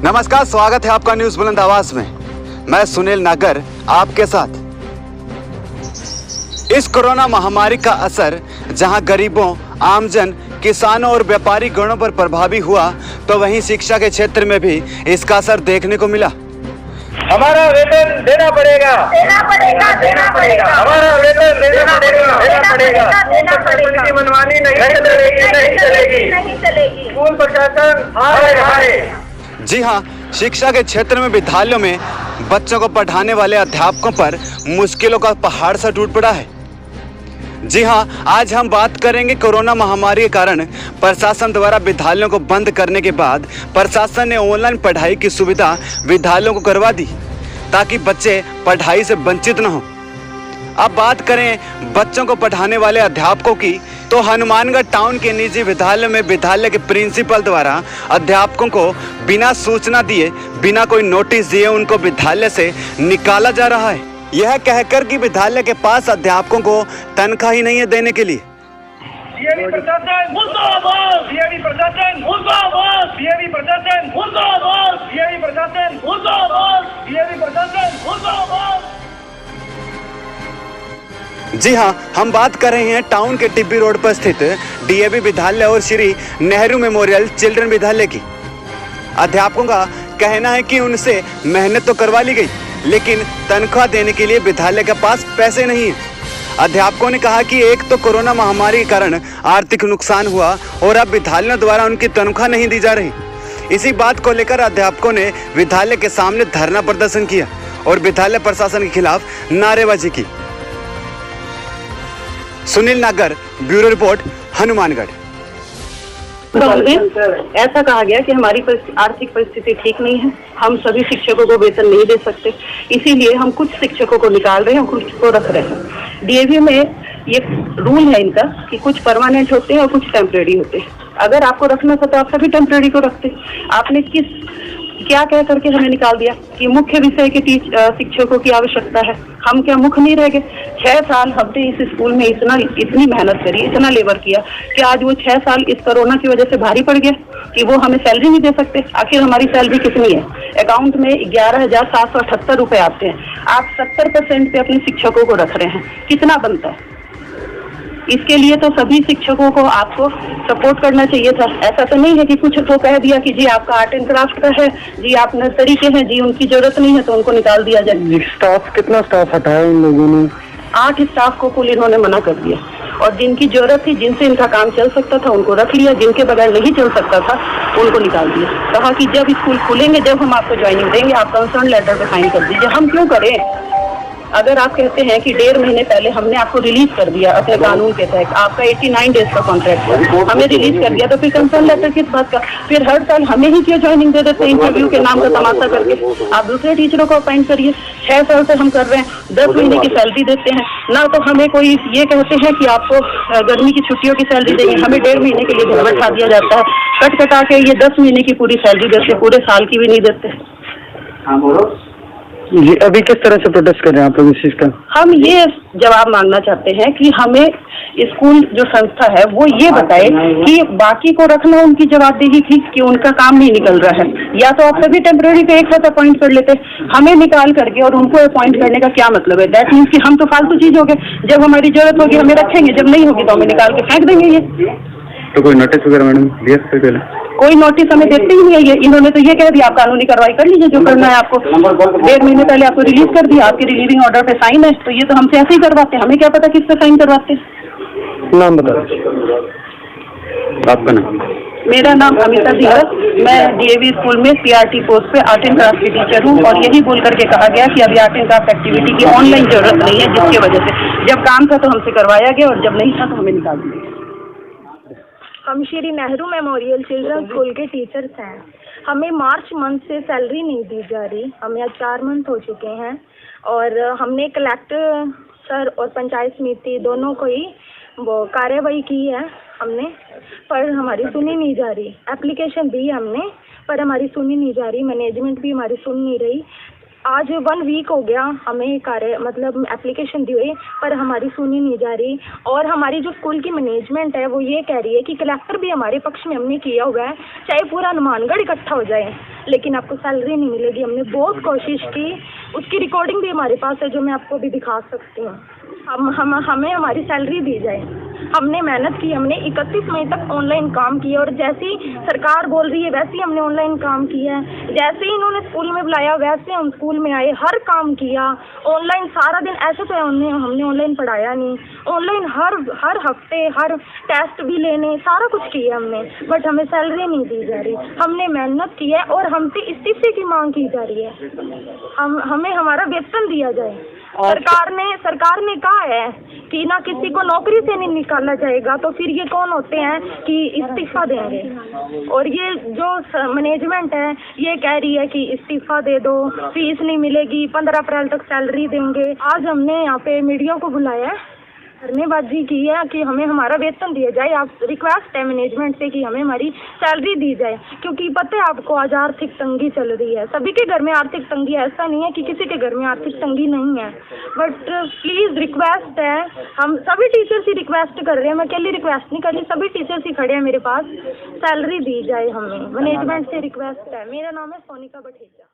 नमस्कार, स्वागत है आपका न्यूज बुलंद आवाज में। मैं सुनील नागर आपके साथ। इस कोरोना महामारी का असर जहां गरीबों, आमजन, किसानों और व्यापारी गणों पर प्रभावी हुआ, तो वहीं शिक्षा के क्षेत्र में भी इसका असर देखने को मिला। हमारा वेतन देना पड़ेगा, देना पड़ेगा, देना पड़ेगा। हमारा वेतन देना पड़ेगा, देना पड़ेगा, देना पड़ेगा। की मनमानी नहीं चलेगी, नहीं चलेगी, नहीं चलेगी। स्कूल प्रशासन हारे हारे। जी हाँ, शिक्षा के क्षेत्र में विद्यालयों में बच्चों को पढ़ाने वाले अध्यापकों पर मुश्किलों का पहाड़ सा टूट पड़ा है। जी हाँ, आज हम बात करेंगे कोरोना महामारी के कारण प्रशासन द्वारा विद्यालयों को बंद करने के बाद प्रशासन ने ऑनलाइन पढ़ाई की सुविधा विद्यालयों को करवा दी ताकि बच्चे पढ़ाई से वंचित न हो। अब बात करें बच्चों को पढ़ाने वाले अध्यापकों की, तो हनुमानगढ़ टाउन के निजी विद्यालय में विद्यालय के प्रिंसिपल द्वारा अध्यापकों को बिना सूचना दिए, बिना कोई नोटिस दिए उनको विद्यालय से निकाला जा रहा है, यह कहकर कि विद्यालय के पास अध्यापकों को तनख्वाह ही नहीं है देने के लिए। प्रशासन मुर्दाबाद, प्रशासन मुर्दाबाद, प्रशासन मुर्दाबाद, प्रशासन मुर्दाबाद, प्रशासन मुर्दाबाद। जी हाँ, हम बात कर रहे हैं टाउन के टिब्बी रोड पर स्थित डीएवी विद्यालय और श्री नेहरू मेमोरियल चिल्ड्रन विद्यालय की। अध्यापकों का कहना है कि उनसे मेहनत तो करवा ली गई, लेकिन तनख्वाह देने के लिए विद्यालय के पास पैसे नहीं है। अध्यापकों ने कहा कि एक तो कोरोना महामारी के कारण आर्थिक नुकसान हुआ और अब विद्यालयों द्वारा उनकी तनख्वाह नहीं दी जा रही। इसी बात को लेकर अध्यापकों ने विद्यालय के सामने धरना प्रदर्शन किया और विद्यालय प्रशासन के खिलाफ नारेबाजी की। सुनील नागर, ब्यूरो रिपोर्ट, हनुमानगढ़। ऐसा कहा गया कि हमारी आर्थिक परिस्थिति ठीक नहीं है, हम सभी शिक्षकों को वेतन नहीं दे सकते, इसीलिए हम कुछ शिक्षकों को निकाल रहे हैं और कुछ को रख रहे हैं। डीएवी में ये रूल है इनका कि कुछ परमानेंट होते हैं और कुछ टेम्परेरी होते हैं। अगर आपको रखना था तो आप सभी टेम्परेरी को रखते। आपने क्या कह करके हमें निकाल दिया कि मुख्य विषय के शिक्षकों की आवश्यकता है। हम क्या मुख्य नहीं रह गए? 6 साल हमने इस स्कूल में इतनी मेहनत करी, इतना लेबर किया कि आज वो 6 साल इस कोरोना की वजह से भारी पड़ गया कि वो हमें सैलरी नहीं दे सकते। आखिर हमारी सैलरी कितनी है? अकाउंट में 11,778 रुपए आते हैं। आप 70% पे अपने शिक्षकों को रख रहे हैं, कितना बनता है? इसके लिए तो सभी शिक्षकों को आपको सपोर्ट करना चाहिए था। ऐसा तो नहीं है कि कुछ तो कह दिया कि जी आपका आर्ट एंड क्राफ्ट का है, जी आप नर्सरी के हैं, जी उनकी जरूरत नहीं है तो उनको निकाल दिया जाए। स्टाफ कितना स्टाफ हटाया इन लोगों ने? 8 स्टाफ को कुल इन्होंने मना कर दिया और जिनकी जरूरत थी, जिनसे इनका काम चल सकता था उनको रख लिया, जिनके बगैर नहीं चल सकता था उनको निकाल दिया। कहा कि जब स्कूल खुलेंगे, जब हम आपको ज्वाइनिंग देंगे, आप कंसर्न लेटर पे साइन कर दीजिए। हम क्यों करें? अगर आप कहते हैं कि 1.5 महीने पहले हमने आपको रिलीज कर दिया अपने कानून के तहत, आपका 89 डेज का कॉन्ट्रैक्ट है, हमें रिलीज कर दिया, तो फिर कंसर्न लेटर किस बात का? फिर हर साल हमें ही क्यों ज्वाइनिंग दे देते हैं इंटरव्यू के नाम का तमाशा करके? आप दूसरे टीचरों को अपॉइंट करिए। 6 साल से हम कर रहे हैं, 10 महीने की सैलरी देते हैं ना, तो हमें कोई ये कहते हैं कि आपको गर्मी की छुट्टियों की सैलरी देंगे, हमें 1.5 महीने के लिए घर बैठा दिया जाता है। कट कटा के ये 10 महीने की पूरी सैलरी देते, पूरे साल की भी नहीं देते। हाँ बोलो जी। अभी किस तरह से प्रोटेस्ट कर रहे हैं आप लोग इस चीज का? हम ये जवाब मांगना चाहते हैं कि हमें स्कूल जो संस्था है वो ये बताए कि बाकी को रखना उनकी जवाबदेही थी कि उनका काम नहीं निकल रहा है, या तो आप सभी टेम्पररी पे एक साथ अपॉइंट कर लेते। हमें निकाल करके और उनको अपॉइंट करने का क्या मतलब है? दैट मीन्स कि हम तो फालतू चीज हो गए। जब हमारी जरूरत होगी हमें रखेंगे, जब नहीं होगी तो हमें निकाल के फेंक देंगे। ये तो कोई नोटिस वगैरह मैडम दिया इससे पहले? कोई नोटिस हमें देते ही नहीं है। ये इन्होंने तो ये कह दिया आप कानूनी कार्रवाई कर लीजिए, जो करना है आपको। 1.5 महीने पहले आपको रिलीज कर दिया, आपके रिलीविंग ऑर्डर पे साइन है, तो ये तो हमसे ऐसे ही करवाते हैं। हमें क्या पता किस पे साइन करवाते हैं? नाम बता आपका नाम? मेरा नाम अमिता जी है। मैं डीएवी स्कूल में सीआरटी पोस्ट पे आर्ट एंड क्राफ्ट की टीचर हूँ और यही बोल करके कहा गया कि अभी आर्ट एंड क्राफ्ट एक्टिविटी की ऑनलाइन जरूरत नहीं है, जिसकी वजह से जब काम था तो हमसे करवाया गया और जब नहीं था तो हमें निकाल दिया। हम Shri Nehru memorial children school के टीचर्स हैं। हमें मार्च मंथ से सैलरी नहीं दी जा रही। हमें आज 4 मंथ हो चुके हैं और हमने कलेक्टर सर और पंचायत समिति दोनों को ही वो कार्रवाई की है हमने, पर हमारी सुनी नहीं जा रही। एप्लीकेशन दी हमने पर हमारी सुनी नहीं जा रही। मैनेजमेंट भी हमारी सुन नहीं रही। आज 1 वीक हो गया हमें कार्य मतलब एप्लीकेशन दी हुई, पर हमारी सुनी नहीं जा रही। और हमारी जो स्कूल की मैनेजमेंट है वो ये कह रही है कि कलेक्टर भी हमारे पक्ष में हमने किया हुआ है, चाहे पूरा हनुमानगढ़ इकट्ठा हो जाए, लेकिन आपको सैलरी नहीं मिलेगी। हमने बहुत कोशिश की, उसकी रिकॉर्डिंग भी हमारे पास है जो मैं आपको भी दिखा सकती हूँ। हमें हमारी सैलरी दी जाए। हमने मेहनत की, हमने 31 मई तक ऑनलाइन काम किया और जैसे ही सरकार बोल रही है वैसे ही हमने ऑनलाइन काम किया है। जैसे ही इन्होंने स्कूल में बुलाया वैसे हम स्कूल में आए, हर काम किया ऑनलाइन सारा दिन। ऐसे तो हमने ऑनलाइन पढ़ाया नहीं, ऑनलाइन हर हफ्ते हर टेस्ट भी लेने, सारा कुछ किया हमने, बट हमें सैलरी नहीं दी जा रही। हमने मेहनत की है और हमसे इस्तीफे की मांग की जा रही है। हमें हमारा वेतन दिया जाए। सरकार ने कहा है कि ना किसी को नौकरी से नहीं निकाला जाएगा, तो फिर ये कौन होते हैं कि इस्तीफा देंगे? और ये जो मैनेजमेंट है ये कह रही है कि इस्तीफा दे दो, फीस नहीं मिलेगी, 15 अप्रैल तक सैलरी देंगे। आज हमने यहाँ पे मीडिया को बुलाया है, धरनेबाजी की है कि हमें हमारा वेतन दिया जाए। आप रिक्वेस्ट है मैनेजमेंट से कि हमें हमारी सैलरी दी जाए, क्योंकि पता है आपको आज आर्थिक तंगी चल रही है। सभी के घर में आर्थिक तंगी है, ऐसा नहीं है कि किसी के घर में आर्थिक तंगी नहीं है, बट प्लीज़ रिक्वेस्ट है, हम सभी टीचर्स ही रिक्वेस्ट कर रहे हैं, मैं अकेली रिक्वेस्ट नहीं कर रही, सभी टीचर्स ही खड़े हैं मेरे पास, सैलरी दी जाए हमें। मैनेजमेंट से रिक्वेस्ट है। मेरा नाम है सोनिका बठेजा।